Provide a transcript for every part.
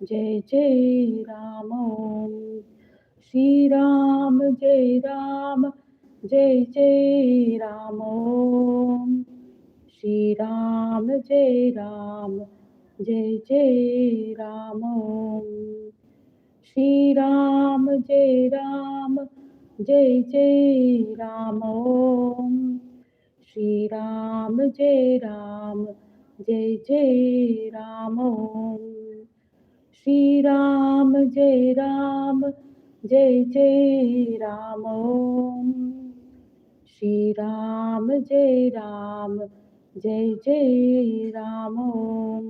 जय जय राम ओम श्री राम जय राम जय जय राम ओम श्री राम जय राम जय जय राम ओम श्री राम जय राम जय जय राम ओम श्री राम जय राम जय जय राम ओम श्री राम जय राम जय जय राम ओम श्री राम जय राम जय जय राम ओम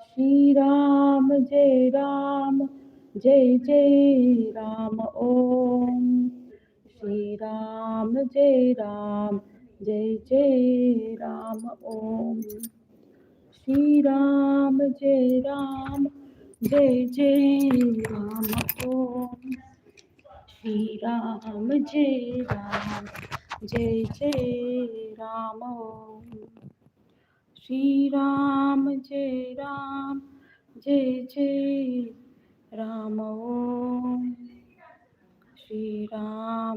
श्री राम जय राम जय जय राम ओम श्री राम जय राम जय जय राम ओम श्री राम जय राम जय जय राम ओम श्री राम जय राम जय जय राम ओम श्री राम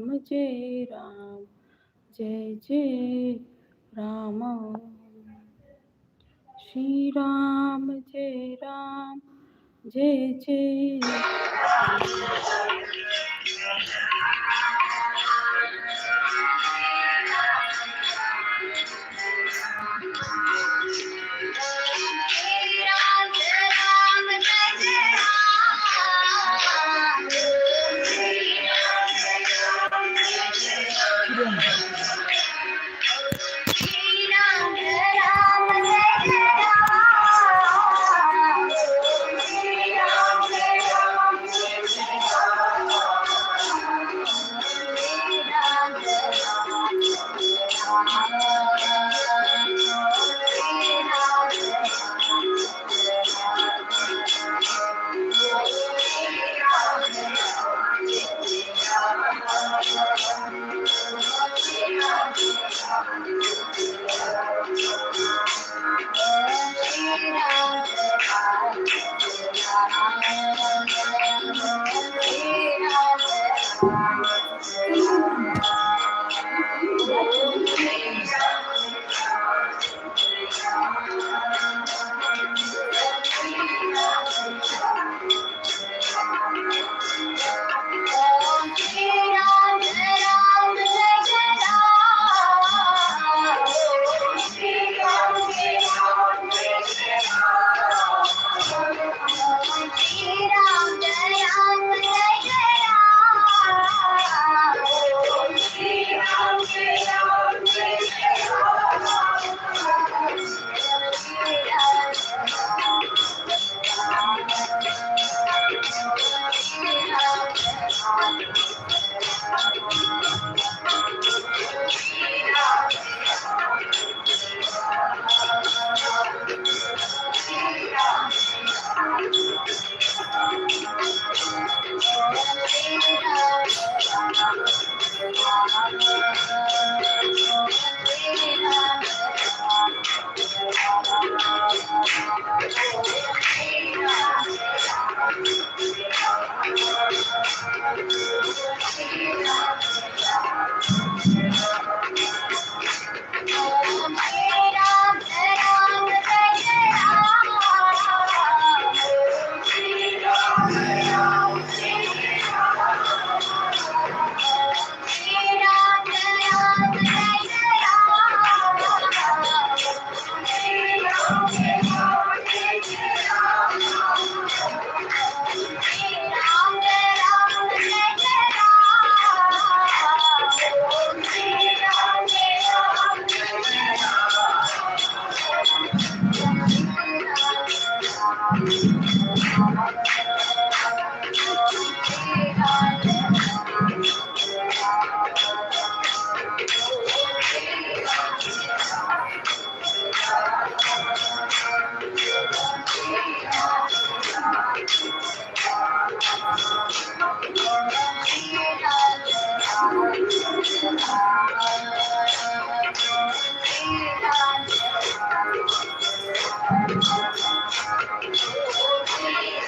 जय राम जय जय राम ओम श्री राम जय राम जय जय राम ओम श्री राम जय राम जय जय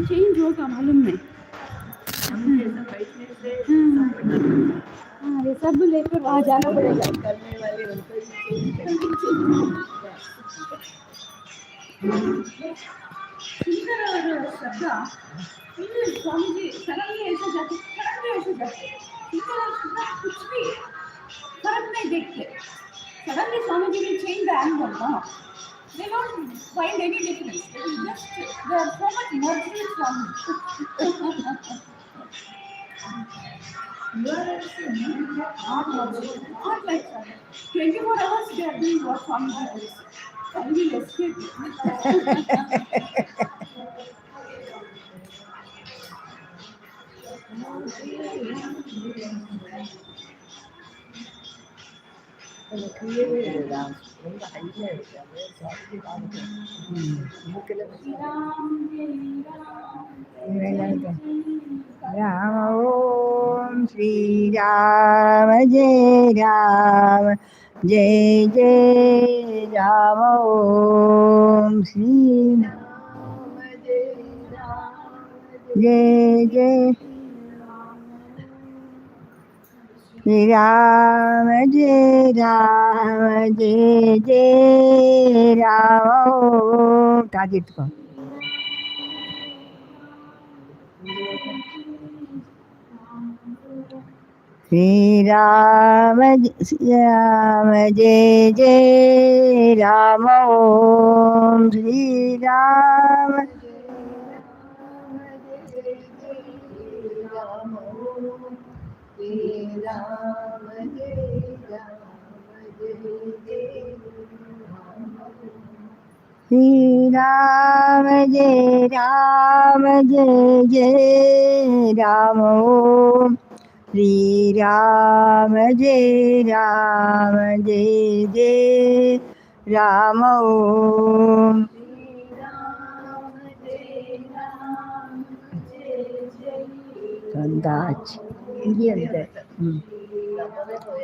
चेंज होगा मालूम नहीं। हाँ ये सब लेकर वहाँ जाना पड़ेगा। करने वाले उनको सुंदर शब्द स्वामी जी सडनली ऐसे जाते कुछ भी फर्क नहीं देखते। Suddenly Swami ji will change the angle, no? They don't find any difference. They will just they are so much merged with Swami. Not like Swami. 24 hours they are doing what Swami does. I will escape. Ram Om Shri Ram जय राम जय जय राम ओम श्री राम जय राम जय जय श्री राम जय राम जय जय राम ओम ताजित को श्री राम जय जय राम ओम श्री राम श्री राम जय जय राम ओम श्री राम जय जय राम ओम Andaj. Indian that.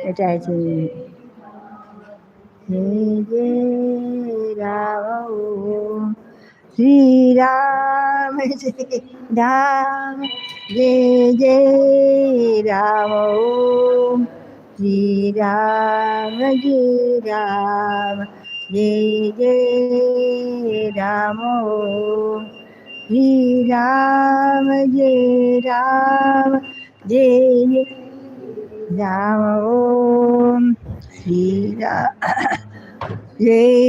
It has a Jai Ram Sri Ram Jai Ram Sri Ram Jai Ram Sri Ram Jai Ram Om Sri Ram Jai Ram Om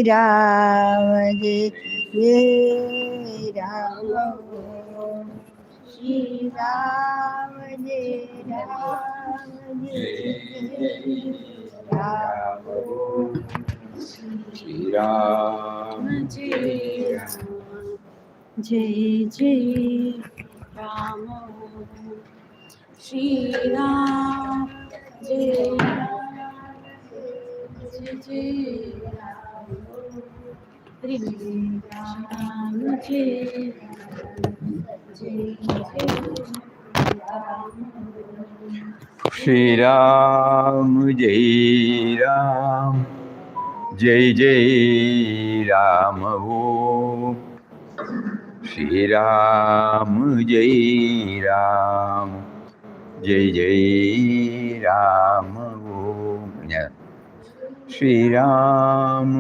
Sri Ram Jai Ram Om Sri Ram जय जय राम श्री राम जय जय श्री राम जय श्री राम जय राम जय जय राम ओम श्री राम जय जय राम ओम श्री राम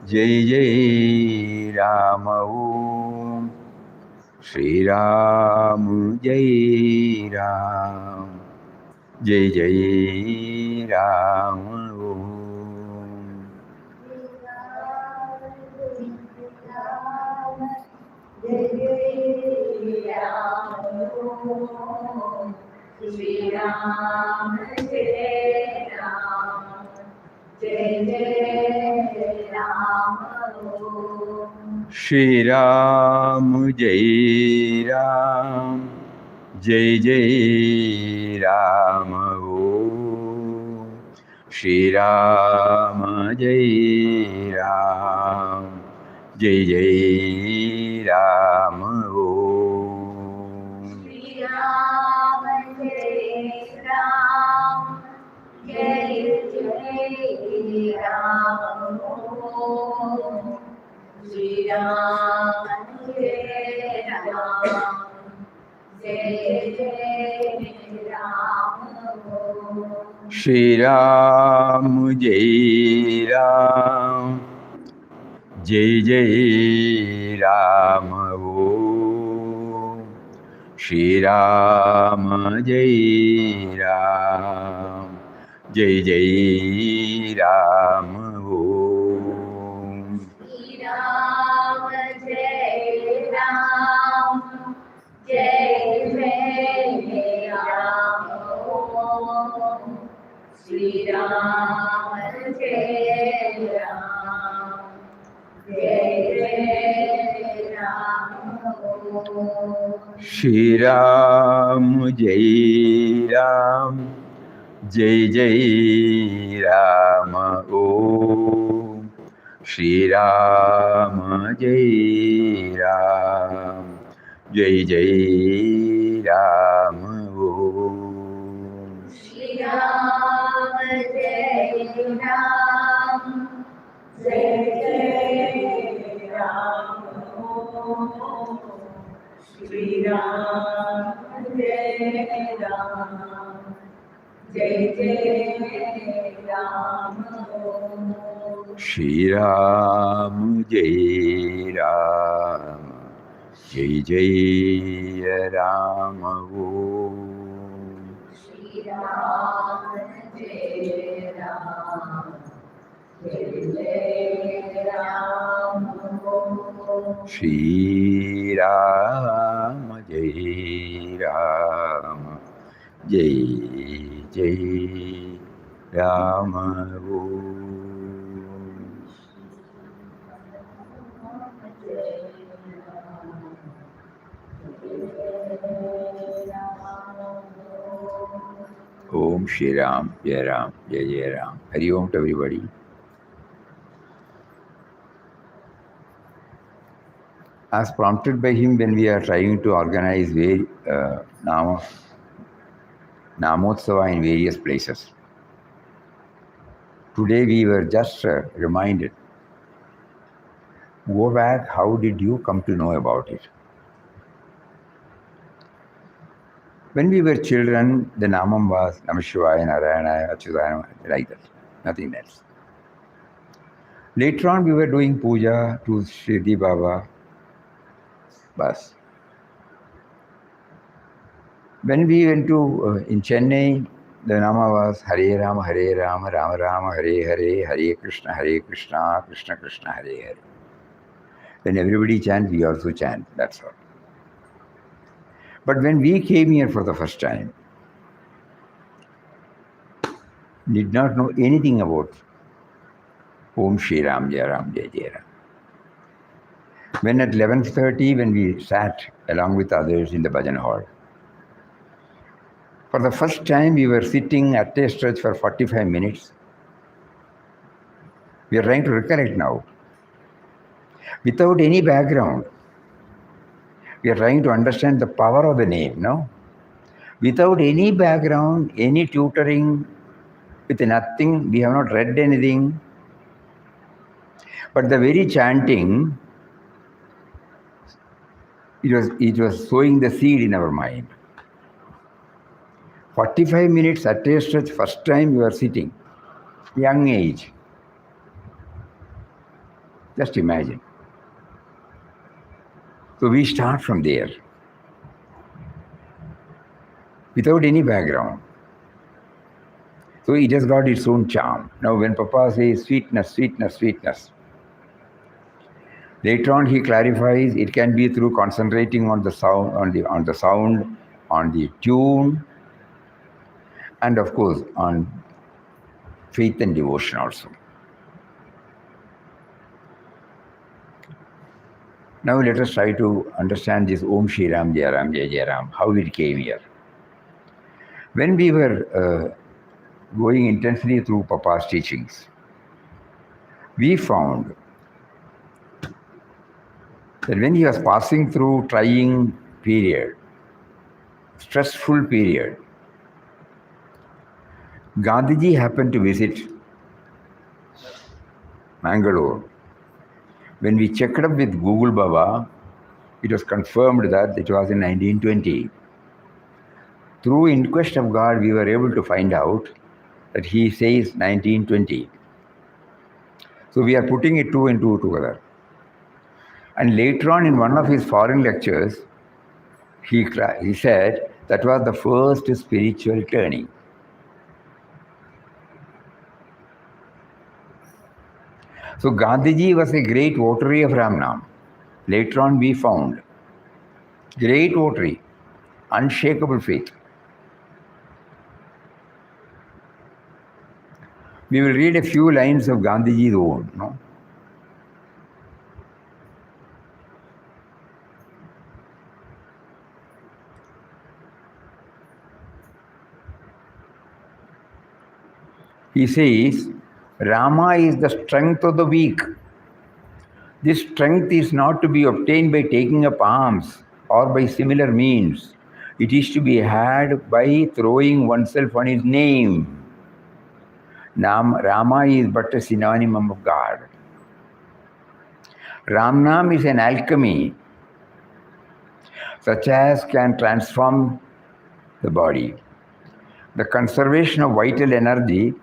जय जय राम ओम Shri Ram Jai Ram, Jai Jai Ram Om. Shri Ram, Jai Ram, Jai Jai Ram. Shri Ram Jai Ram, Jai Jai Ram Om. Shri Ram Jai Ram, Jai Jai Ram Om. Shri Ram, Jai Ram, Jai Jai Ram. Shri Ram, Jai Ram, Jai Jai Ram. Shri Ram Jai Ram, Jai Jai Ram Om. Shri Ram Jai Ram, Jai Jai Ram Om. Shri Ram, Jai Ram, Jai Jai Ram. Shri Ram, Jai Ram, Jai Jai Ram. Shri Ram Jai Ram, Jai Jai Ram Om. Shri Ram Jai Ram, Jai Jai Ram Om. Shri Ram, Jai Ram, Jai Jai Ram. Shri Ram, Jai Ram, Jai Jai Ram. Shri Ram Jai Ram, Jai Jai Ram Om. Shri Ram, Jai Ram, Jai Jai Ram. Shri Ram Jai Ram, Jai Jai Ram Om. Om Shri Ram Jai Ram, Jai Jai Ram. Hari Om to everybody. As prompted by him when we are trying to organize Namotsava in various places. Today we were just reminded, go back, how did you come to know about it? When we were children, the Namam was Namah Shivaya, Narayana, Achyutana, like that, nothing else. Later on we were doing puja to Shirdi Baba, bas. When we went to, in Chennai, the Nama was Hare Rama, Rama Rama, Hare Hare, Hare Krishna, Krishna Krishna, Hare Hare. When everybody chants, we also chant, that's all. But when we came here for the first time, did not know anything about Om Shri Ram Jai Ram Jai Jai Ram. When at 11:30, when we sat along with others in the bhajan hall, for the first time we were sitting at a stretch for 45 minutes. We are trying to recollect now. Without any background, we are trying to understand the power of the name, no? Without any background, any tutoring, with nothing, we have not read anything. But the very chanting, it was sowing the seed in our mind. 45 minutes at a stretch, first time you are sitting, young age. Just imagine. So we start from there without any background. So it has got its own charm. Now when Papa says sweetness, sweetness, sweetness, later on he clarifies it can be through concentrating on the sound, on the tune, and of course on faith and devotion also. Now let us try to understand this Om Shri Ram Jai Ram Jai Jai Ram, how it came here. When we were going intensely through Papa's teachings, we found that when he was passing through trying period, stressful period, Gandhiji happened to visit Mangalore. When we checked up with Google Baba, it was confirmed that it was in 1920. Through inquest of God, we were able to find out that he says 1920. So we are putting it two and two together. And later on in one of his foreign lectures, he said that was the first spiritual turning. So Gandhiji was a great votary of Ramnam. Later on we found great votary, unshakable faith. We will read a few lines of Gandhiji's own. No? He says, Rama is the strength of the weak. This strength is not to be obtained by taking up arms or by similar means. It is to be had by throwing oneself on his name. Rama is but a synonym of God. Ramnam is an alchemy such as can transform the body. The conservation of vital energy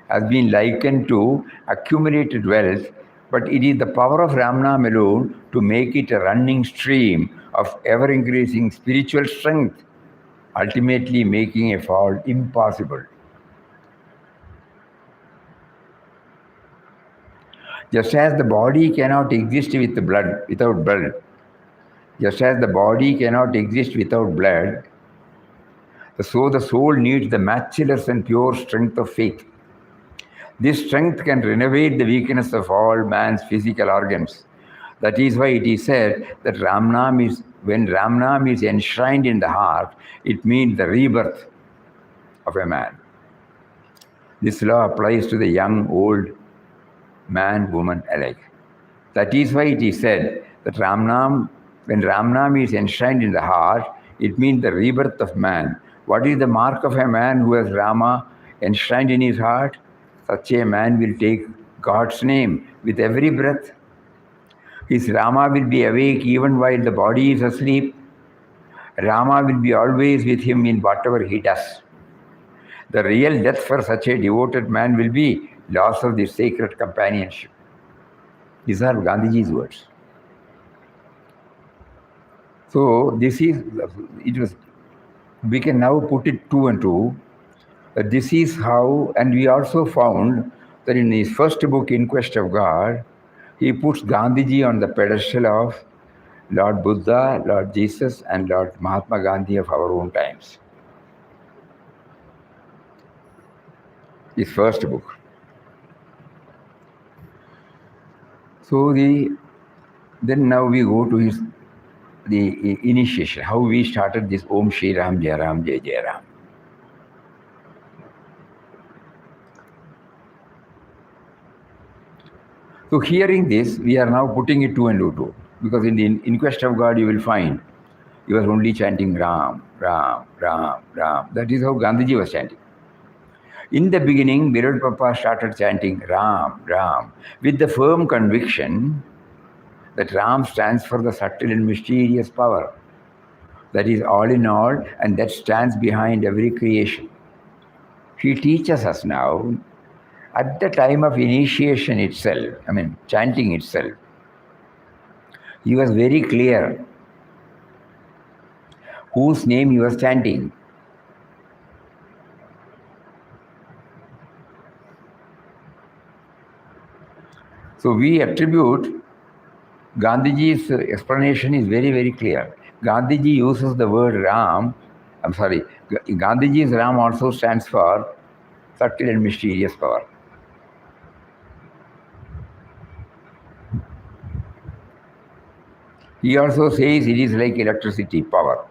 has been likened to accumulated wealth, but it is the power of Ramnam alone to make it a running stream of ever-increasing spiritual strength, ultimately making a fall impossible. Just as the body cannot exist without blood, just as the body cannot exist without blood, so the soul needs the matchless and pure strength of faith. This strength can renovate the weakness of all man's physical organs. That is why it is said that when Ramnam is enshrined in the heart, it means the rebirth of a man. This law applies to the young, old, man, woman alike. That is why it is said that when Ramnam is enshrined in the heart, it means the rebirth of man. What is the mark of a man who has Rama enshrined in his heart? Such a man will take God's name with every breath. His Rama will be awake even while the body is asleep. Rama will be always with him in whatever he does. The real death for such a devoted man will be loss of the sacred companionship. These are Gandhiji's words. So we can now put it two and two. This is how, and we also found that in his first book, In Quest of God, he puts Gandhiji on the pedestal of Lord Buddha, Lord Jesus, and Lord Mahatma Gandhi of our own times. His first book. So then now we go to the initiation, how we started this Om Shri Ram Jai Ram Jai Jai Ram. So hearing this, we are now putting it two and two, because in the In Quest of God you will find he was only chanting Ram, Ram, Ram, Ram. That is how Gandhiji was chanting. In the beginning, Birul Papa started chanting Ram, Ram, with the firm conviction that Ram stands for the subtle and mysterious power that is all in all and that stands behind every creation. He teaches us now, at the time of initiation itself, chanting itself, he was very clear whose name he was chanting. So we attribute Gandhiji's explanation is very, very clear. Gandhiji uses the word Ram. I'm sorry. Gandhiji's Ram also stands for subtle and mysterious power. He also says it is like electricity power.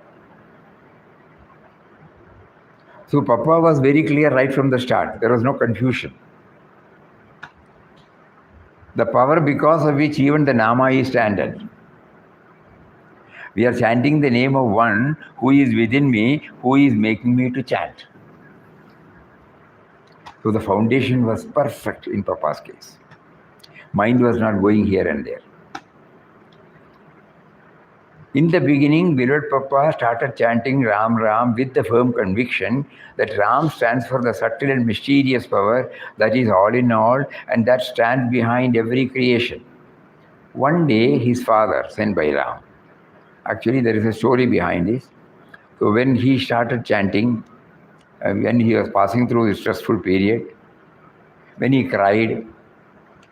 So Papa was very clear right from the start. There was no confusion. The power because of which even the Nama is standard. We are chanting the name of one who is within me, who is making me to chant. So the foundation was perfect in Papa's case. Mind was not going here and there. In the beginning, beloved Papa started chanting Ram Ram with the firm conviction that Ram stands for the subtle and mysterious power that is all in all and that stands behind every creation. One day, his father, sent by Ram, actually there is a story behind this. So when he started chanting, when he was passing through a stressful period, when he cried,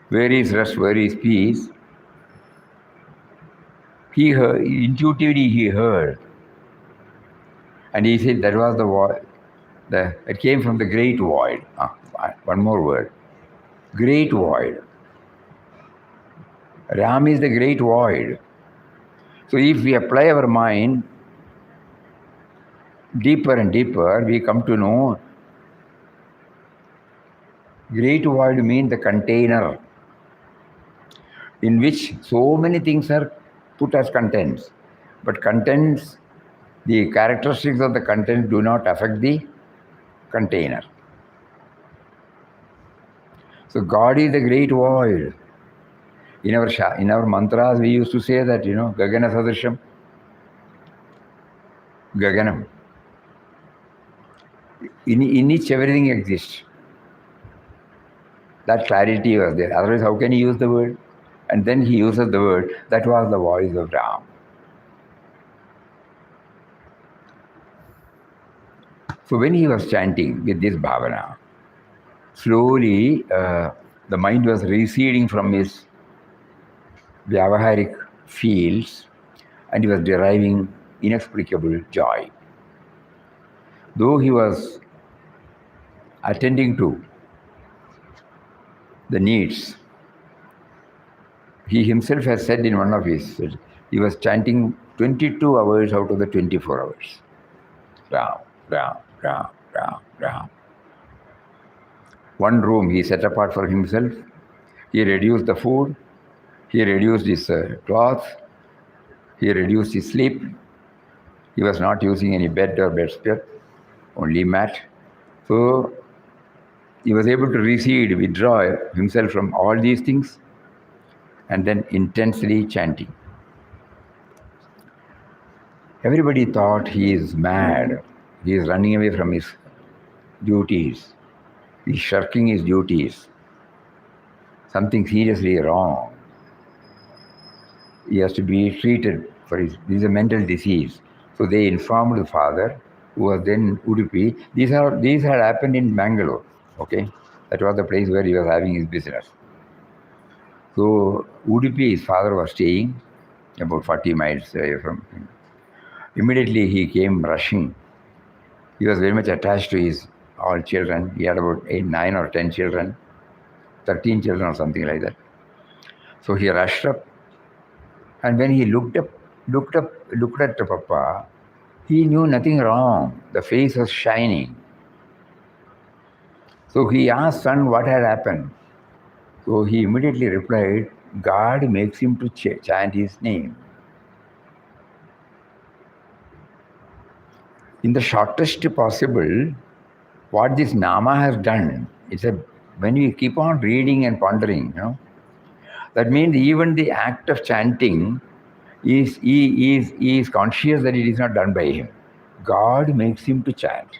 where is rest, where is peace? He heard, intuitively he heard. And he said that was the void. It came from the great void. One more word. Great void. Ram is the great void. So if we apply our mind deeper and deeper, we come to know great void means the container in which so many things are put as contents. But contents, the characteristics of the content do not affect the container. So God is the great void. In our mantras, we used to say that, Gagana Sadrisham, Gaganam. In which everything exists. That clarity was there. Otherwise, how can he use the word? And then he uses the word. That was the voice of Ram. So when he was chanting with this bhavana, slowly the mind was receding from his vyavaharik fields and he was deriving inexplicable joy. Though he was attending to the needs, he himself has said in one of his, he was chanting 22 hours out of the 24 hours. Ram, Ram, Ram, Ram, Ram. One room he set apart for himself. He reduced the food. He reduced his cloth. He reduced his sleep. He was not using any bed or bedspread, only mat. So he was able to recede, withdraw himself from all these things and then intensely chanting. Everybody thought he is mad. He is running away from his duties. He is shirking his duties. Something seriously wrong. He has to be treated for this is a mental disease. So they informed the father, who was then Udupi. These had happened in Bangalore. Okay, that was the place where he was having his business. So Udupi, his father was staying about 40 miles away from him. Immediately he came rushing. He was very much attached to his all children. He had about 8, 9 or 10 children, 13 children or something like that. So he rushed up, and when he looked at the Papa, he knew nothing wrong. The face was shining. So he asked son what had happened. So he immediately replied, God makes him to chant his name. In the shortest possible, what this Nama has done, when you keep on reading and pondering, that means even the act of chanting he is conscious that it is not done by him. God makes him to chant.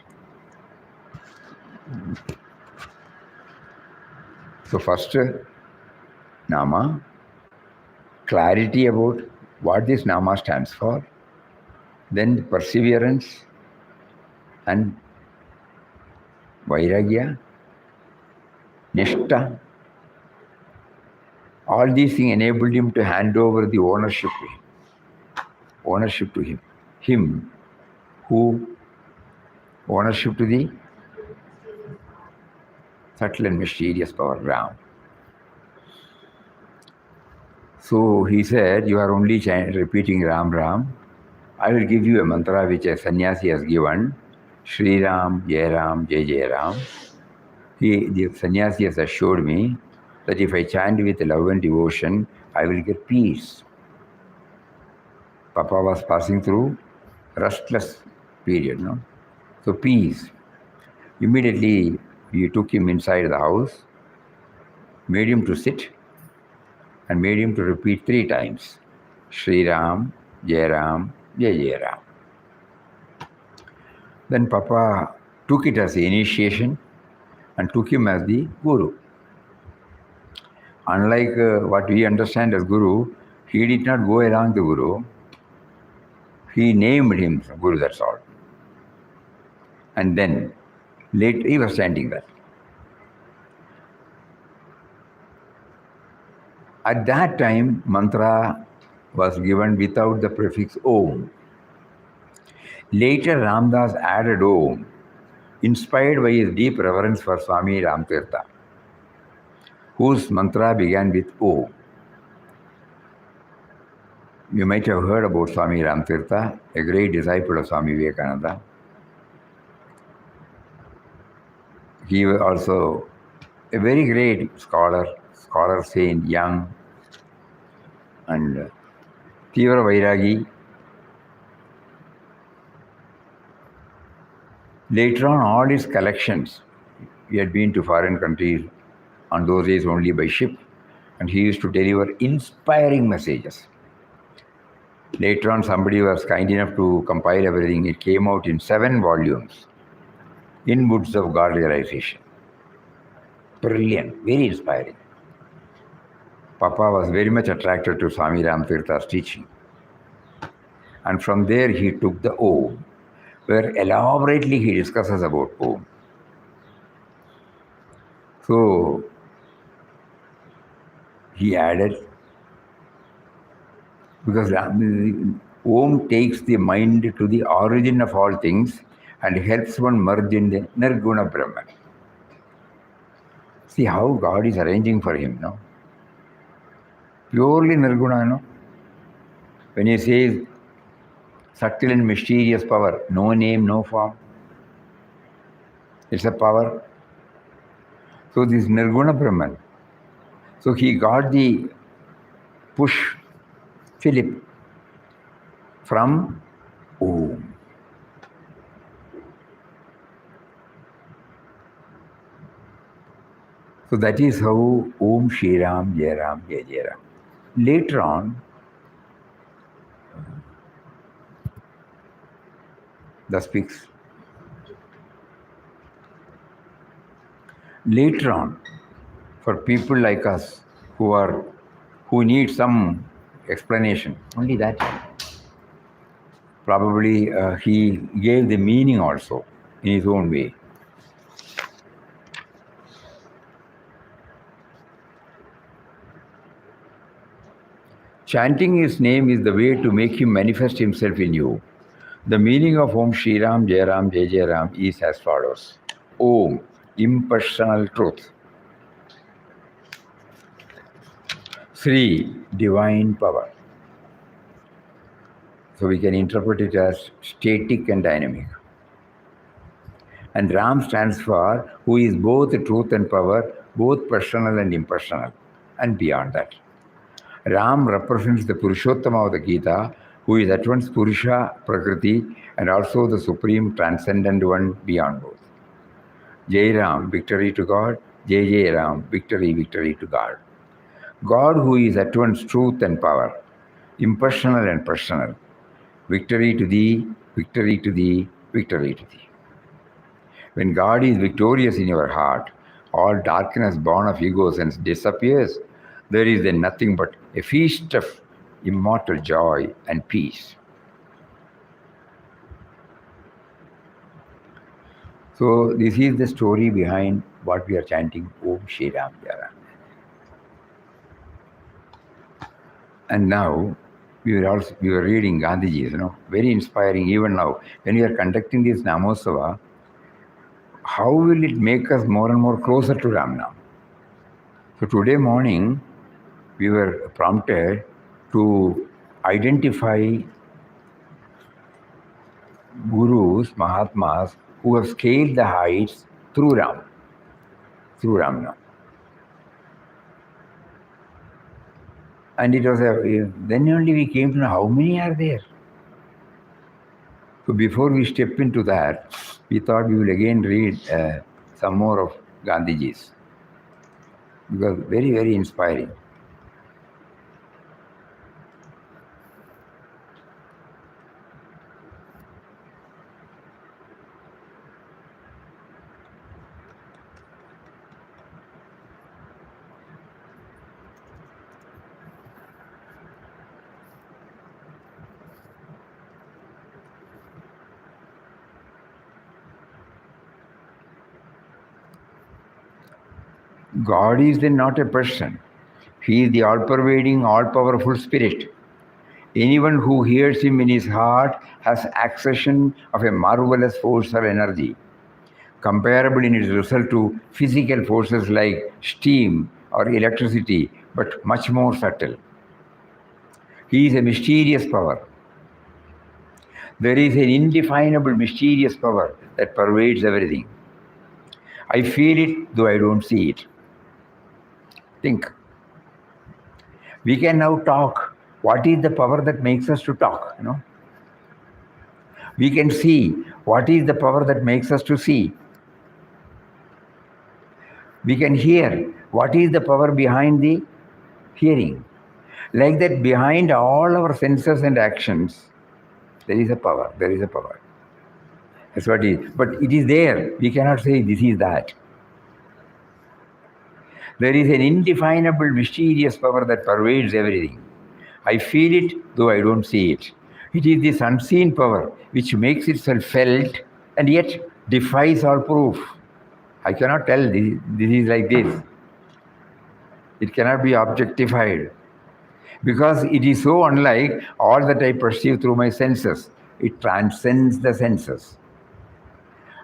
So first, Nama, clarity about what this Nama stands for, then perseverance and vairagya, nishta. All these things enabled him to hand over the ownership to him. Him who ownership to the subtle and mysterious power Ram. So he said, you are only repeating Ram Ram. I will give you a mantra which a sannyasi has given, Shri Ram, Jai Ram, Jai Jai Ram. The sannyasi has assured me that if I chant with love and devotion, I will get peace. Papa was passing through restless period, no? So peace. Immediately we took him inside the house, made him to sit, and made him to repeat 3 times, Shri Ram, Jai Ram, Jai Jai Ram. Then Papa took it as the initiation and took him as the Guru. Unlike what we understand as Guru, he did not go along the Guru. He named him Guru, that's all. And then later he was standing there. At that time, mantra was given without the prefix Om. Later, Ramdas added Om, inspired by his deep reverence for Swami Ramtirtha, whose mantra began with Om. You might have heard about Swami Ramtirtha, a great disciple of Swami Vivekananda. He was also a very great scholar saint, young, and Tivra Vairagi. Later on, all his collections, he had been to foreign countries on those days only by ship, and he used to deliver inspiring messages. Later on, somebody was kind enough to compile everything. It came out in 7 volumes, Inwoods of God Realization. Brilliant, very inspiring. Papa was very much attracted to Swami Ramtirtha's teaching. And from there he took the Om, where elaborately he discusses about Om. So he added, because Om takes the mind to the origin of all things and helps one merge in the Nirguna Brahman. See how God is arranging for him, no? Purely Nirguna, no? When he says subtle and mysterious power, no name, no form. It's a power. So this Nirguna Brahman. So he got the push, Philip, from Om. So that is how Om Shri Ram, Jai Ram, Jai Jai Ram. Later on, the speaks. Later on, for people like us who need some explanation, only that. Probably he gave the meaning also in his own way. Chanting his name is the way to make him manifest himself in you. The meaning of Om Shri Ram, Jai Ram, Jai Jai Ram is as follows. Om, impersonal truth. Shri, divine power. So we can interpret it as static and dynamic. And Ram stands for who is both truth and power, both personal and impersonal, and beyond that. Ram represents the Purushottama of the Gita, who is at once Purusha, Prakriti, and also the supreme transcendent one beyond both. Jai Ram, victory to God. Jai Jai Ram, victory, victory to God. God who is at once truth and power, impersonal and personal. Victory to thee, victory to thee, victory to thee. When God is victorious in your heart, all darkness born of ego sense disappears. There is then nothing but a feast of immortal joy and peace. So this is the story behind what we are chanting, Om Shri Ram Jaya. And now we were reading Gandhiji's, very inspiring even now. When we are conducting this Namosava, how will it make us more and more closer to Ram now? So today morning, we were prompted to identify gurus, Mahatmas, who have scaled the heights through Ram now. And it was then only we came to know how many are there. So before we step into that, we thought we will again read some more of Gandhiji's, because very, very inspiring. God is then not a person. He is the all-pervading, all-powerful spirit. Anyone who hears him in his heart has accession of a marvelous force or energy, comparable in its result to physical forces like steam or electricity, but much more subtle. He is a mysterious power. There is an indefinable mysterious power that pervades everything. I feel it, though I don't see it. Think. We can now talk. What is the power that makes us to talk? We can see. What is the power that makes us to see? We can hear. What is the power behind the hearing? Like that, behind all our senses and actions, there is a power. There is a power. That's what it is. But it is there. We cannot say this is that. There is an indefinable, mysterious power that pervades everything. I feel it, though I don't see it. It is this unseen power which makes itself felt and yet defies all proof. I cannot tell this is like this. It cannot be objectified because it is so unlike all that I perceive through my senses. It transcends the senses.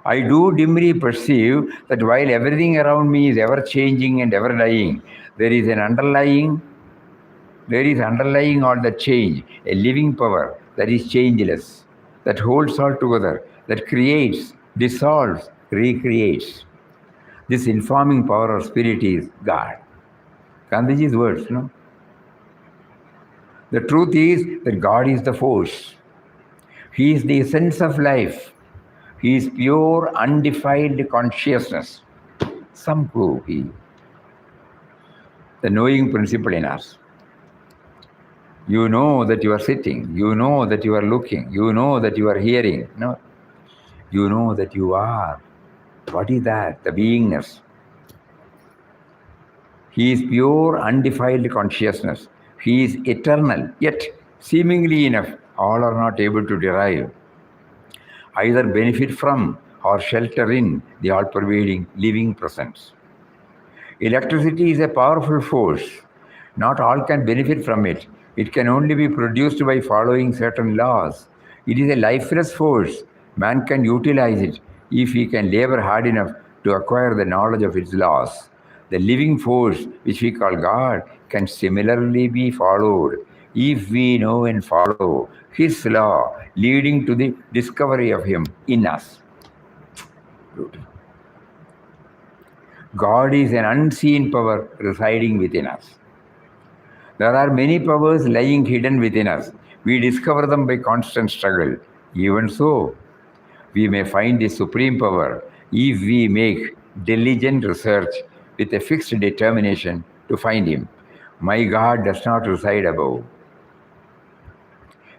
I do dimly perceive that while everything around me is ever changing and ever dying, there is underlying all the change, a living power that is changeless, that holds all together, that creates, dissolves, recreates. This informing power or spirit is God. Gandhiji's words, The truth is that God is the force. He is the essence of life. He is pure, undefiled consciousness. Some clue, the knowing principle in us. You know that you are sitting. You know that you are looking. You know that you are hearing. You know that you are. What is that? The beingness. He is pure, undefiled consciousness. He is eternal, yet seemingly enough, all are not able to derive, either benefit from or shelter in the all-pervading living presence. Electricity is a powerful force. Not all can benefit from it. It can only be produced by following certain laws. It is a lifeless force. Man can utilize it if he can labor hard enough to acquire the knowledge of its laws. The living force, which we call God, can similarly be followed if we know and follow His law, leading to the discovery of Him in us. God is an unseen power residing within us. There are many powers lying hidden within us. We discover them by constant struggle. Even so, we may find the supreme power if we make diligent research with a fixed determination to find Him. My God does not reside above.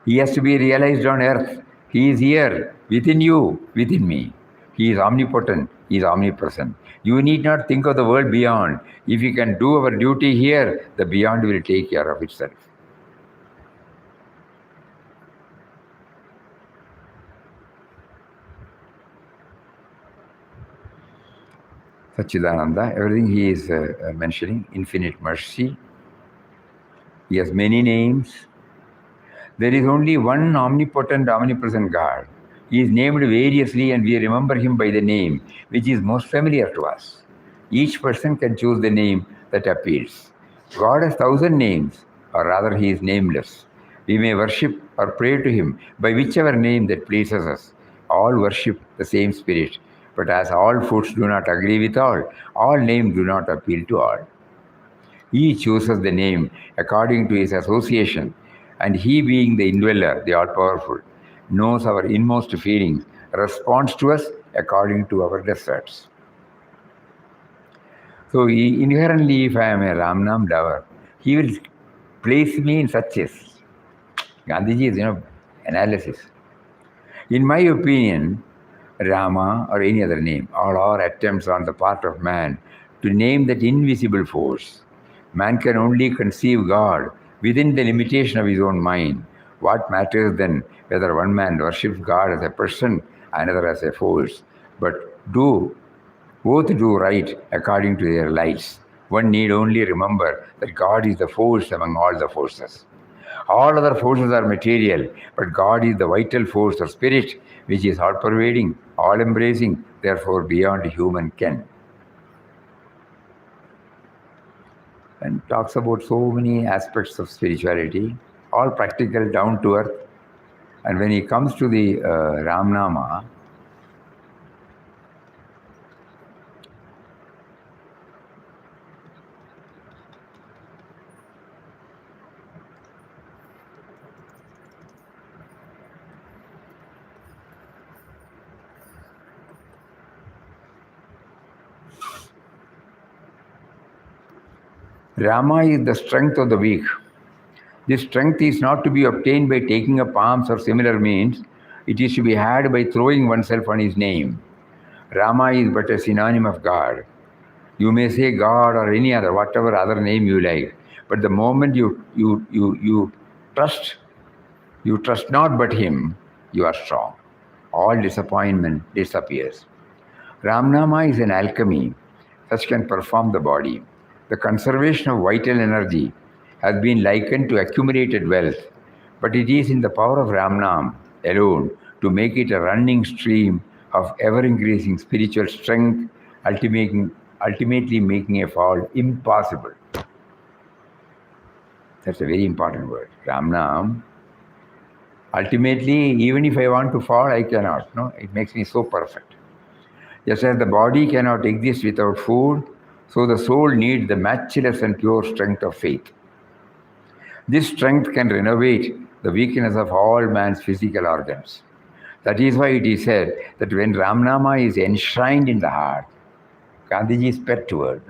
He has to be realized on earth. He is here, within you, within me. He is omnipotent. He is omnipresent. You need not think of the world beyond. If you can do our duty here, the beyond will take care of itself. Satchidananda, everything he is mentioning, infinite mercy. He has many names. There is only one omnipotent, omnipresent God. He is named variously and we remember him by the name which is most familiar to us. Each person can choose the name that appeals. God has 1,000 names, or rather he is nameless. We may worship or pray to him by whichever name that pleases us. All worship the same spirit. But as all foods do not agree with all names do not appeal to all. He chooses the name according to his association, and he, being the indweller, the all-powerful, knows our inmost feelings, responds to us according to our deserts. So inherently, if I am a Ramnam lover, he will place me in such a Gandhiji's, analysis. In my opinion, Rama or any other name, all are attempts on the part of man to name that invisible force. Man can only conceive God within the limitation of his own mind. What matters then whether one man worships God as a person, another as a force? But both do right according to their lights. One need only remember that God is the force among all the forces. All other forces are material, but God is the vital force or spirit which is all-pervading, all-embracing, therefore beyond human ken. And talks about so many aspects of spirituality, all practical, down to earth. And when he comes to the Ramnama, Rama is the strength of the weak. This strength is not to be obtained by taking up arms or similar means. It is to be had by throwing oneself on his name. Rama is but a synonym of God. You may say God or any other, whatever other name you like. But the moment you trust not but him, you are strong. All disappointment disappears. Ramnama is an alchemy. Such can perform the body. The conservation of vital energy has been likened to accumulated wealth, but it is in the power of Ramnam alone to make it a running stream of ever-increasing spiritual strength, ultimately making a fall impossible. That's a very important word. Ramnam. Ultimately, even if I want to fall, I cannot. No, it makes me so perfect. Just as the body cannot exist without food, so the soul needs the matchless and pure strength of faith. This strength can renovate the weakness of all man's physical organs. That is why it is said that when Ramnama is enshrined in the heart, Gandhiji's pet word,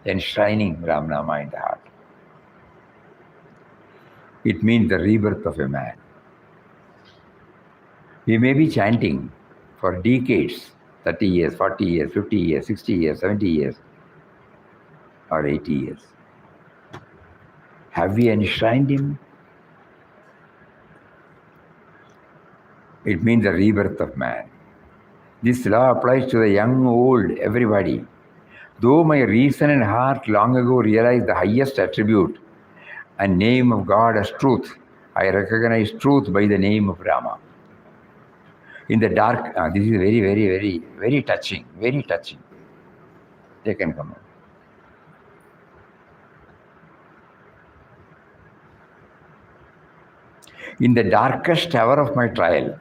enshrining Ramnama in the heart, it means the rebirth of a man. We may be chanting for decades, 30 years, 40 years, 50 years, 60 years, 70 years, or 80 years. Have we enshrined him? It means the rebirth of man. This law applies to the young, old, everybody. Though my reason and heart long ago realized the highest attribute and name of God as truth, I recognize truth by the name of Rama. In the dark, this is very, very, very, very touching, very touching. They can come out. In the darkest hour of my trial,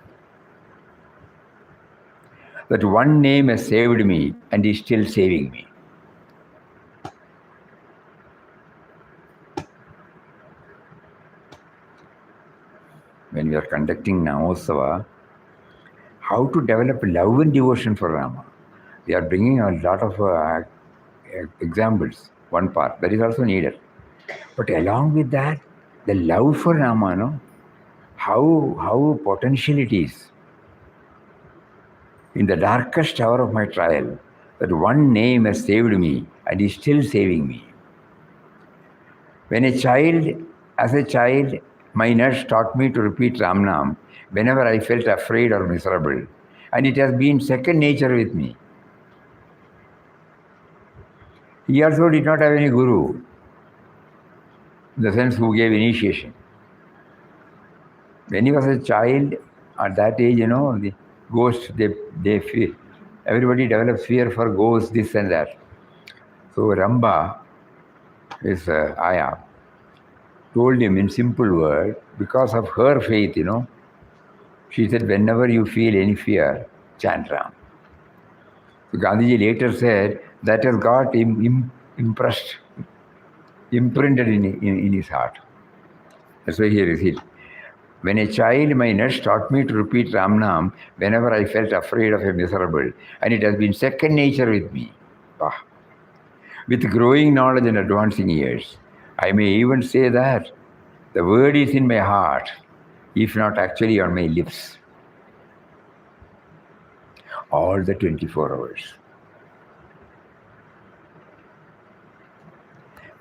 that one name has saved me and is still saving me. When we are conducting Namosava, how to develop love and devotion for Rama. We are bringing a lot of examples, one part, that is also needed. But along with that, the love for Rama, how potential it is. In the darkest hour of my trial, that one name has saved me and is still saving me. As a child, my nurse taught me to repeat Ramnam whenever I felt afraid or miserable, and it has been second nature with me. He also did not have any guru, in the sense who gave initiation. When he was a child, at that age, the ghosts, they fear. Everybody develops fear for ghosts, this and that. So Ramba, his Aya, told him in simple words, because of her faith, she said, whenever you feel any fear, chant Ram. So Gandhiji later said that has got imprinted in his heart. That's why he received. When a child, my nurse taught me to repeat Ram Nam whenever I felt afraid of a miserable, and it has been second nature with me. Ah. With growing knowledge and advancing years, I may even say that the word is in my heart, if not actually on my lips, all the 24 hours.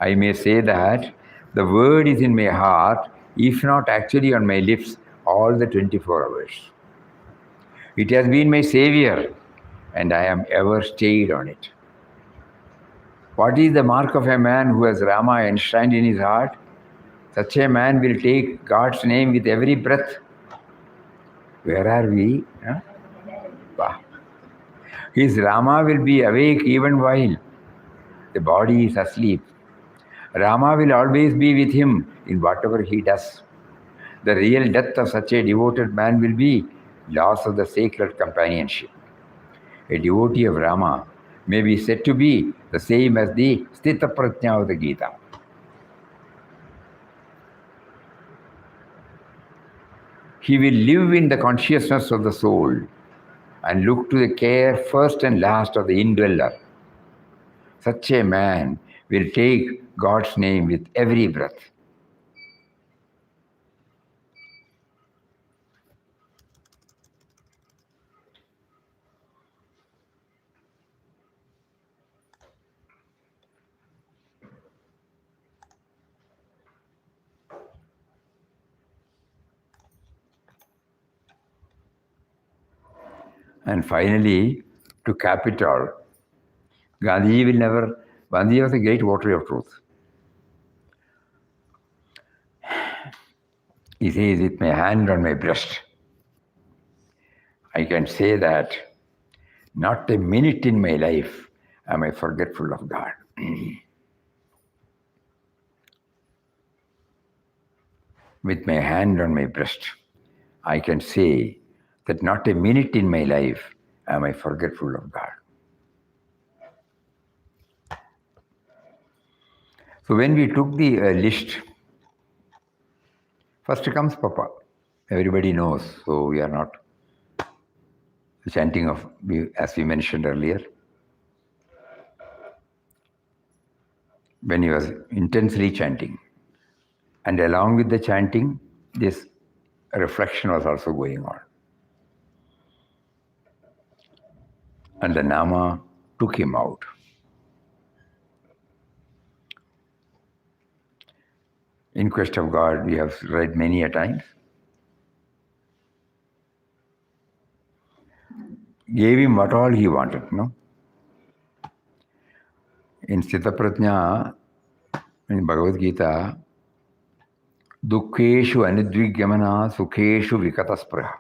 I may say that the word is in my heart, if not actually on my lips, all the 24 hours. It has been my savior, and I am ever stayed on it. What is the mark of a man who has Rama enshrined in his heart? Such a man will take God's name with every breath. Where are we? Huh? Wow. His Rama will be awake even while the body is asleep. Rama will always be with him in whatever he does. The real death of such a devoted man will be loss of the sacred companionship. A devotee of Rama may be said to be the same as the Sthita Prajna of the Gita. He will live in the consciousness of the soul and look to the care first and last of the indweller. Such a man will take God's name with every breath. And finally, to cap it all, Gandhiji was a great votary of truth. He says, with my hand on my breast, I can say that not a minute in my life am I forgetful of God. With my hand on my breast, I can say that not a minute in my life am I forgetful of God. So when we took the list, first comes Papa. Everybody knows, so we are not chanting of, as we mentioned earlier. When he was intensely chanting. And along with the chanting, this reflection was also going on. And the Nama took him out. In Quest of God, we have read many a times. Gave him what all he wanted, In Sthita Prajna, in Bhagavad Gita, Dukkeshu anudvigyamana sukheshu vikataspraha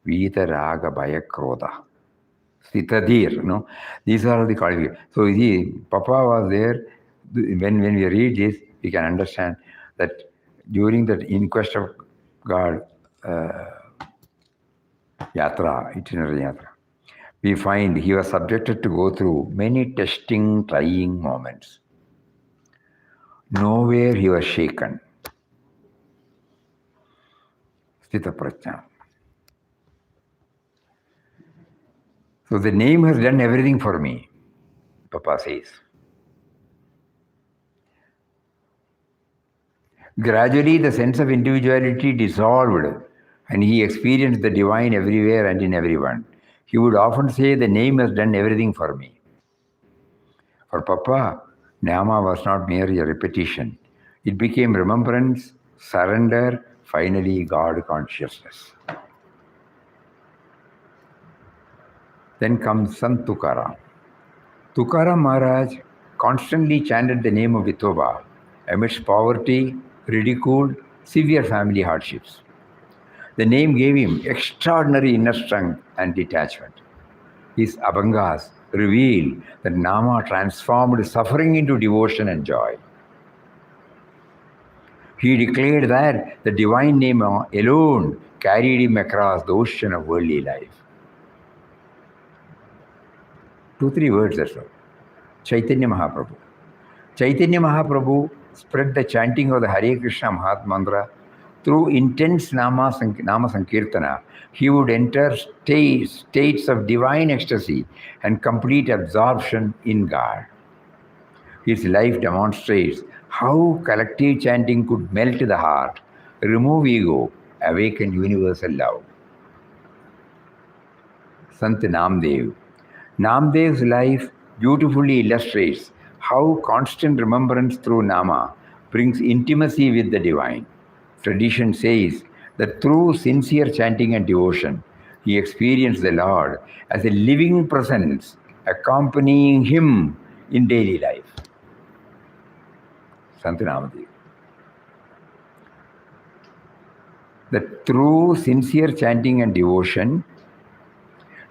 vita raga bhaya krodha sthitadir, These are the qualities. So Papa was there. When we read this, we can understand that during the In Quest of God yatra, itinerary yatra, we find he was subjected to go through many testing, trying moments. Nowhere he was shaken. Sthita Prajna. So the name has done everything for me, Papa says. Gradually, the sense of individuality dissolved, and he experienced the divine everywhere and in everyone. He would often say, the name has done everything for me. For Papa, Nama was not merely a repetition. It became remembrance, surrender, finally God consciousness. Then comes Sant Tukaram. Tukaram Maharaj constantly chanted the name of Vithoba amidst poverty, ridicule, severe family hardships. The name gave him extraordinary inner strength and detachment. His Abhangas reveal that Nama transformed suffering into devotion and joy. He declared that the divine name alone carried him across the ocean of worldly life. 2-3 words or so. Chaitanya Mahaprabhu. Chaitanya Mahaprabhu spread the chanting of the Hare Krishna Mahat Mantra through intense Nama Sankirtana. He would enter states of divine ecstasy and complete absorption in God. His life demonstrates how collective chanting could melt the heart, remove ego, awaken universal love. Sant Namdev. Namdev's life beautifully illustrates how constant remembrance through Nama brings intimacy with the divine. Tradition says that through sincere chanting and devotion, he experienced the Lord as a living presence accompanying him in daily life. Sant Namadev. That through sincere chanting and devotion,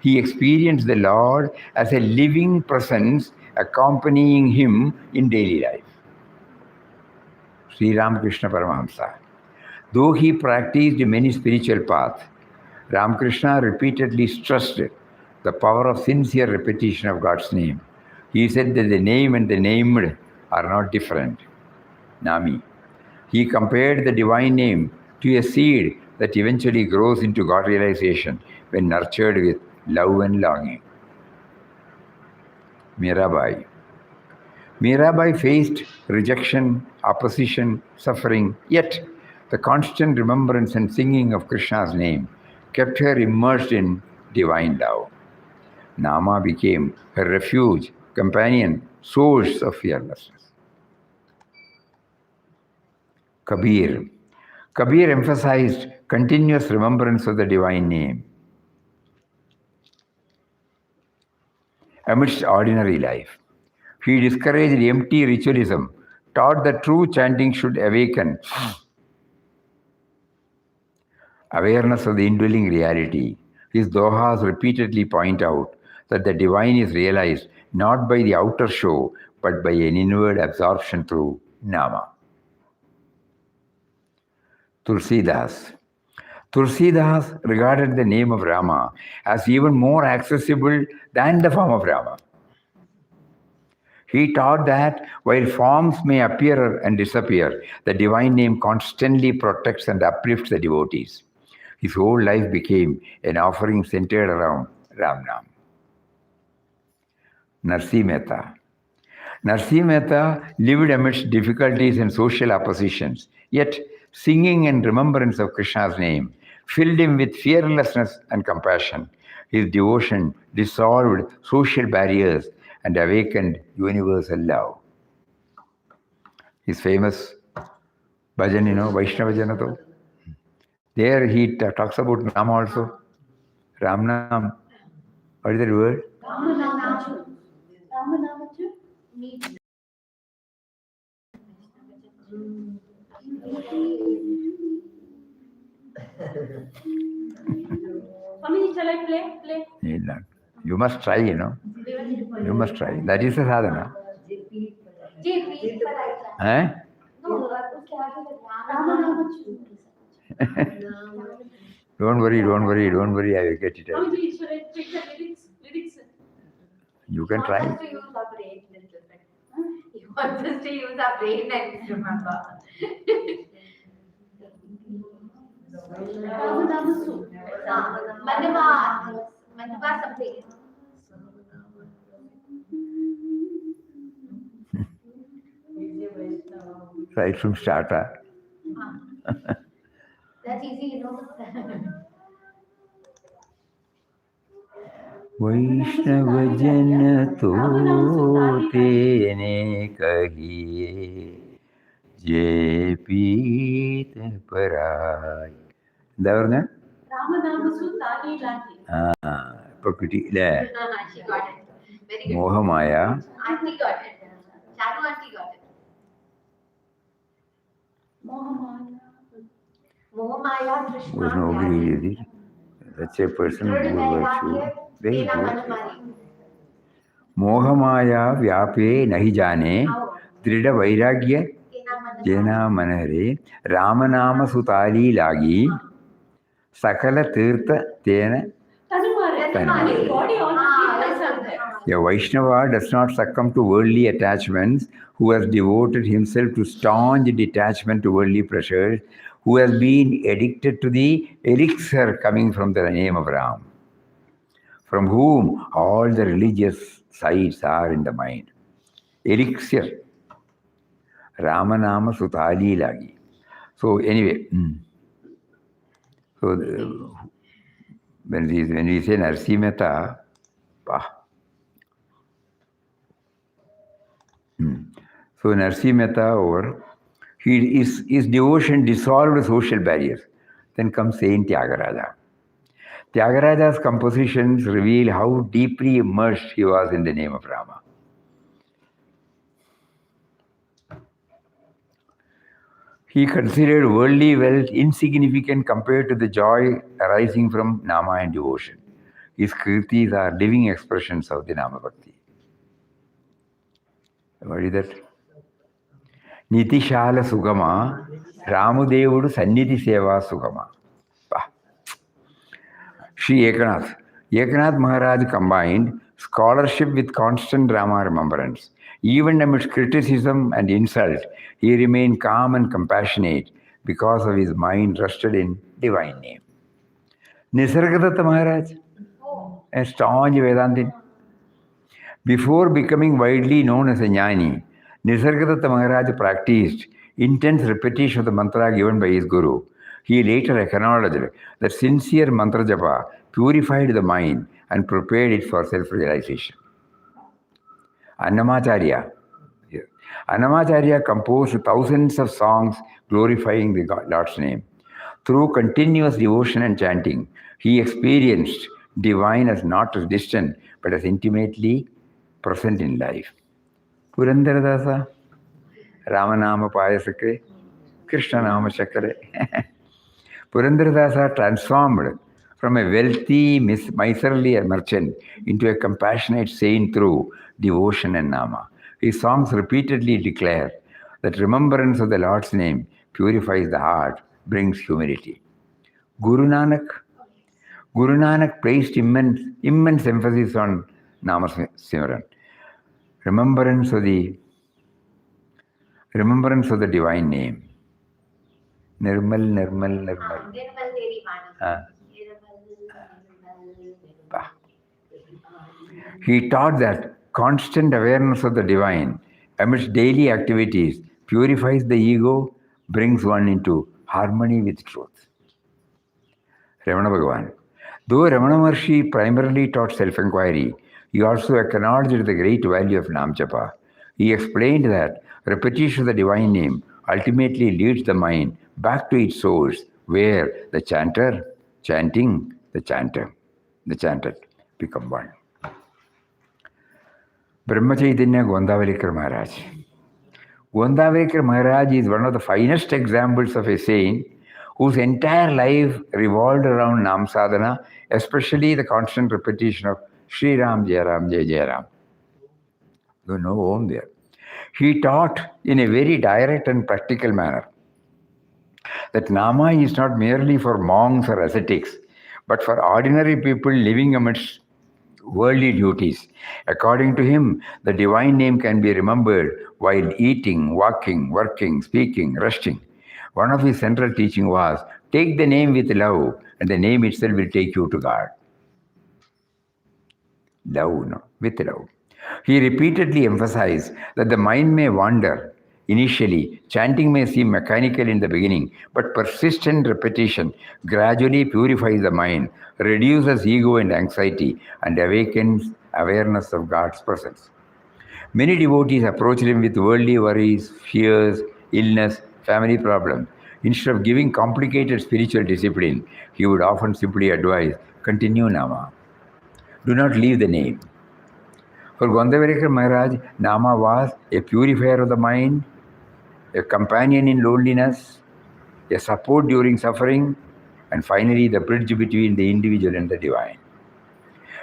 he experienced the Lord as a living presence accompanying him in daily life. Sri Ramakrishna Paramahamsa. Though he practiced many spiritual paths, Ramakrishna repeatedly stressed the power of sincere repetition of God's name. He said that the name and the named are not different. Nami. He compared the divine name to a seed that eventually grows into God realization when nurtured with love and longing. Mirabai. Mirabai faced rejection, opposition, suffering, yet the constant remembrance and singing of Krishna's name kept her immersed in divine love. Nama became her refuge, companion, source of fearlessness. Kabir. Kabir emphasized continuous remembrance of the divine name amidst ordinary life. He discouraged empty ritualism, taught that true chanting should awaken awareness of the indwelling reality. His dohas repeatedly point out that the divine is realized not by the outer show, but by an inward absorption through Nama. Tulsidas. Tulsidas regarded the name of Rama as even more accessible than the form of Rama. He taught that while forms may appear and disappear, the divine name constantly protects and uplifts the devotees. His whole life became an offering centered around Ramnam. Narsi Mehta. Narsi Mehta lived amidst difficulties and social oppositions, yet singing and remembrance of Krishna's name filled him with fearlessness and compassion. His devotion dissolved social barriers and awakened universal love. His famous bhajan, Vaishnava Janato. There he talks about Nama also. Ramnam. What is that word? Swamiji, shall I play? You must try, You must try. That is the sadhana. Eh? Don't worry. I will get it. Swamiji, should I check the lyrics? You can try. He wants us to use our brain and remember. Manava something. Right from starter. That's easy, वैष्णव जन तो तेने कहिए जय पीत पराय എന്താ പറഞ്ഞ ഇപ്പൊ കിട്ടിയില്ലേ മോഹമായ Tanu auntie got it. Mohamaya Krishna. Was no greedy. That's a person of good virtue. Very good. Mohamaya Vyape Nahi Jane, Drida Vairagya, Jena Manare, Ramanama Sutali Lagi, Sakala Tirtha Tena. Tanumare. Body also keeps us there. A Vaishnava does not succumb to worldly attachments, who has devoted himself to staunch detachment to worldly pleasures, who has been addicted to the elixir coming from the name of Ram, from whom all the religious sides are in the mind. Elixir. Ramanama Sutali Lagi. So anyway, so when we say Narsi Mehta, so Narsi Mehta over, his devotion dissolved social barriers. Then comes Saint Tyagaraja. Tyagaraja's compositions reveal how deeply immersed he was in the name of Rama. He considered worldly wealth insignificant compared to the joy arising from Nama and devotion. His kirtis are living expressions of the Nama Bhakti. What is that? Nitishala Sugama, Ramudevudu Sannidhi Seva Sugama. Sri Ekanath. Ekanath Maharaj combined scholarship with constant Rama remembrance. Even amidst criticism and insult, he remained calm and compassionate because of his mind rested in divine name. Nisargadatta Maharaj, a staunch Vedantin. Before becoming widely known as a Jnani, Nisargadatta Maharaj practiced intense repetition of the mantra given by his guru. He later acknowledged that sincere mantra japa purified the mind and prepared it for self-realization. Annamacharya composed thousands of songs glorifying the Lord's name. Through continuous devotion and chanting, he experienced divine as not as distant, but as intimately present in life. Purandaradasa, Ramanama Payasake, Krishna Nama Chakare. Purandaradasa transformed from a wealthy, miserly merchant into a compassionate saint through devotion and Nama. His songs repeatedly declare that remembrance of the Lord's name purifies the heart, brings humility. Guru Nanak placed immense emphasis on Nama Simran. Remembrance of the divine name. Nirmal. Nirmal Devi Manu. He taught that constant awareness of the divine amidst daily activities purifies the ego, brings one into harmony with truth. Ramana Bhagavan. Though Ramana Maharshi primarily taught self-inquiry, he also acknowledged the great value of Nam Japa. He explained that repetition of the divine name ultimately leads the mind back to its source, where the chanter, chanting, the chanted become one. Brahma Chaitanya Gondavalikar Maharaj. Gondavalikar Maharaj is one of the finest examples of a saint whose entire life revolved around Nam Sadhana, especially the constant repetition of Sri Ram, Jai Ram, Jai Jai Ram. There was no home there. He taught in a very direct and practical manner that Nama is not merely for monks or ascetics, but for ordinary people living amidst worldly duties. According to him, the divine name can be remembered while eating, walking, working, speaking, resting. One of his central teaching was, take the name with love, and the name itself will take you to God. With love. He repeatedly emphasized that the mind may wander. Initially, chanting may seem mechanical in the beginning, but persistent repetition gradually purifies the mind, reduces ego and anxiety, and awakens awareness of God's presence. Many devotees approached him with worldly worries, fears, illness, family problems. Instead of giving complicated spiritual discipline, he would often simply advise, continue Nama. Do not leave the name. For Gondavarikar Maharaj, Nama was a purifier of the mind, a companion in loneliness, a support during suffering, and finally the bridge between the individual and the divine.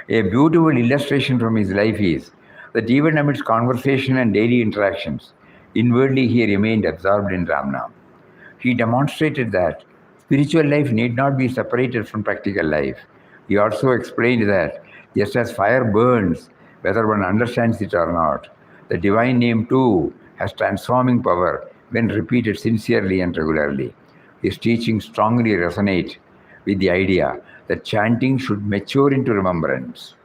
A beautiful illustration from his life is that even amidst conversation and daily interactions, inwardly he remained absorbed in Ramnam. He demonstrated that spiritual life need not be separated from practical life. He also explained that just as fire burns, whether one understands it or not, the divine name too has transforming power when repeated sincerely and regularly. His teachings strongly resonate with the idea that chanting should mature into remembrance,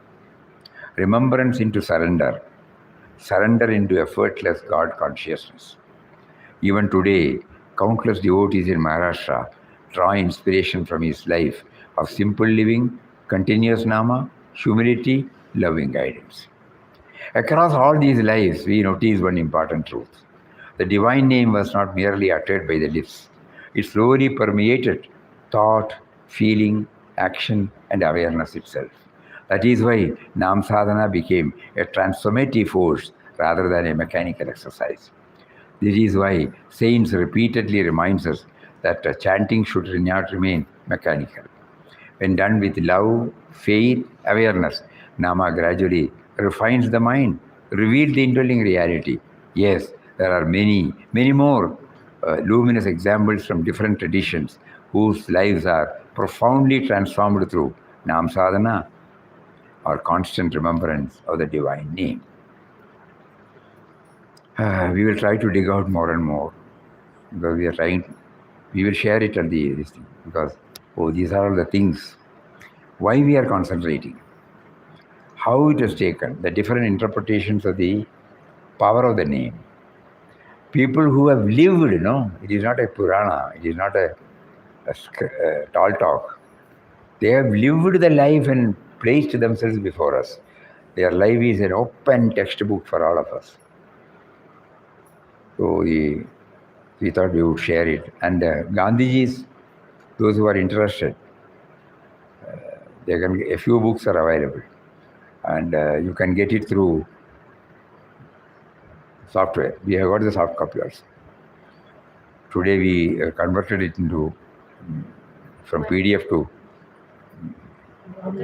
remembrance into surrender, surrender into effortless God consciousness. Even today, countless devotees in Maharashtra draw inspiration from his life of simple living, continuous nama, humility, loving guidance. Across all these lives, we notice one important truth. The divine name was not merely uttered by the lips. It slowly permeated thought, feeling, action, and awareness itself. That is why Nam Sadhana became a transformative force rather than a mechanical exercise. This is why saints repeatedly reminds us that chanting should not remain mechanical. When done with love, faith, awareness, Nama gradually refines the mind, reveals the indwelling reality. Yes, there are many, many more luminous examples from different traditions whose lives are profoundly transformed through Nam Sadhana or constant remembrance of the divine name. We will try to dig out more and more because we will share it at this thing because, these are all the things. Why we are concentrating, how it is taken, the different interpretations of the power of the name. People who have lived, it is not a Purana, it is not a tall talk. They have lived the life and placed themselves before us. Their life is an open textbook for all of us. So we thought we would share it. And Gandhiji's, those who are interested, a few books are available. And you can get it through software. We have got the soft copy also. Today we converted it into from PDF to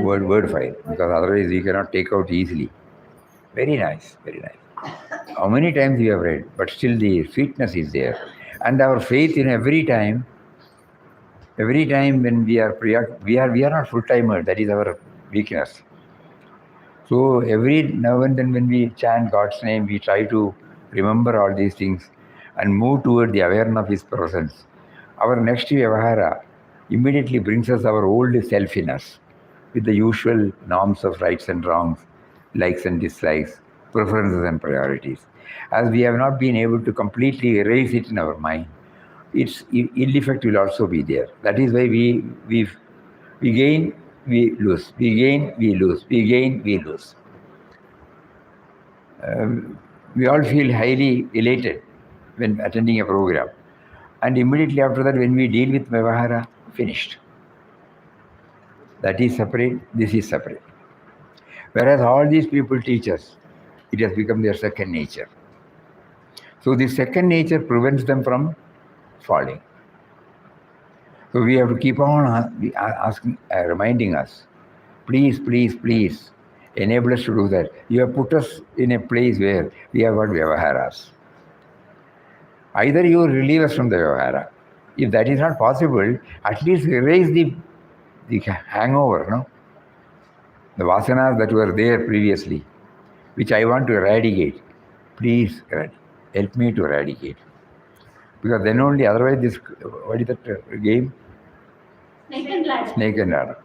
Word file because otherwise we cannot take out easily. Very nice, very nice. How many times we have read, but still the sweetness is there. And our faith in every time when we are not full-timer, that is our weakness. So every now and then when we chant God's name, we try to remember all these things and move toward the awareness of His presence. Our next Vyavahara immediately brings us our old self in us with the usual norms of rights and wrongs, likes and dislikes, preferences and priorities. As we have not been able to completely erase it in our mind, its ill effect will also be there. That is why we gain, we lose. We gain, we lose. We gain, we lose. We all feel highly elated when attending a program. And immediately after that, when we deal with Vyavahara, finished. That is separate, this is separate. Whereas all these people teach us, it has become their second nature. So this second nature prevents them from falling. So we have to keep on asking, reminding us, please, please, please, enable us to do that. You have put us in a place where we have got Vyavaharas. Either you relieve us from the Vyavahara. If that is not possible, at least erase the hangover, the vasanas that were there previously, which I want to eradicate. Please help me to eradicate. Because then only, otherwise this, what is that game? Snake and ladder. Snake and ladder.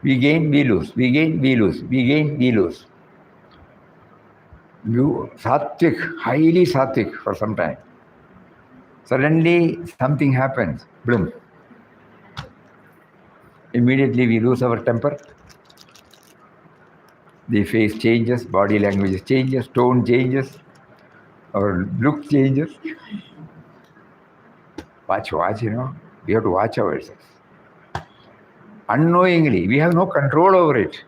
We gain, we lose. We gain, we lose. We gain, we lose. You sattvic, highly sattvic for some time. Suddenly something happens. Bloom. Immediately we lose our temper. The face changes, body language changes, tone changes, our look changes. Watch, we have to watch ourselves. Unknowingly, we have no control over it.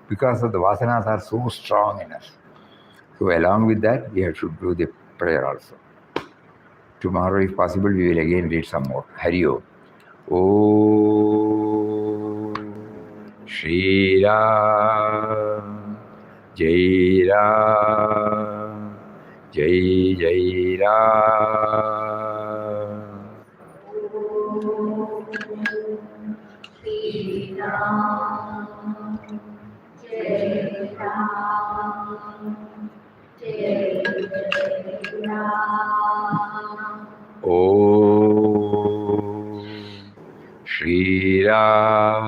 because of the vasanas are so strong in us. So along with that, we have to do the prayer also. Tomorrow, if possible, we will again read some more. Hari Om. Om Shri Ram Jai Ram Jai Jai Ram. Shri Ram, Jai Ram, Jai Ram. Om Shri Ram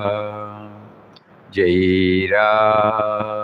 Jai Ram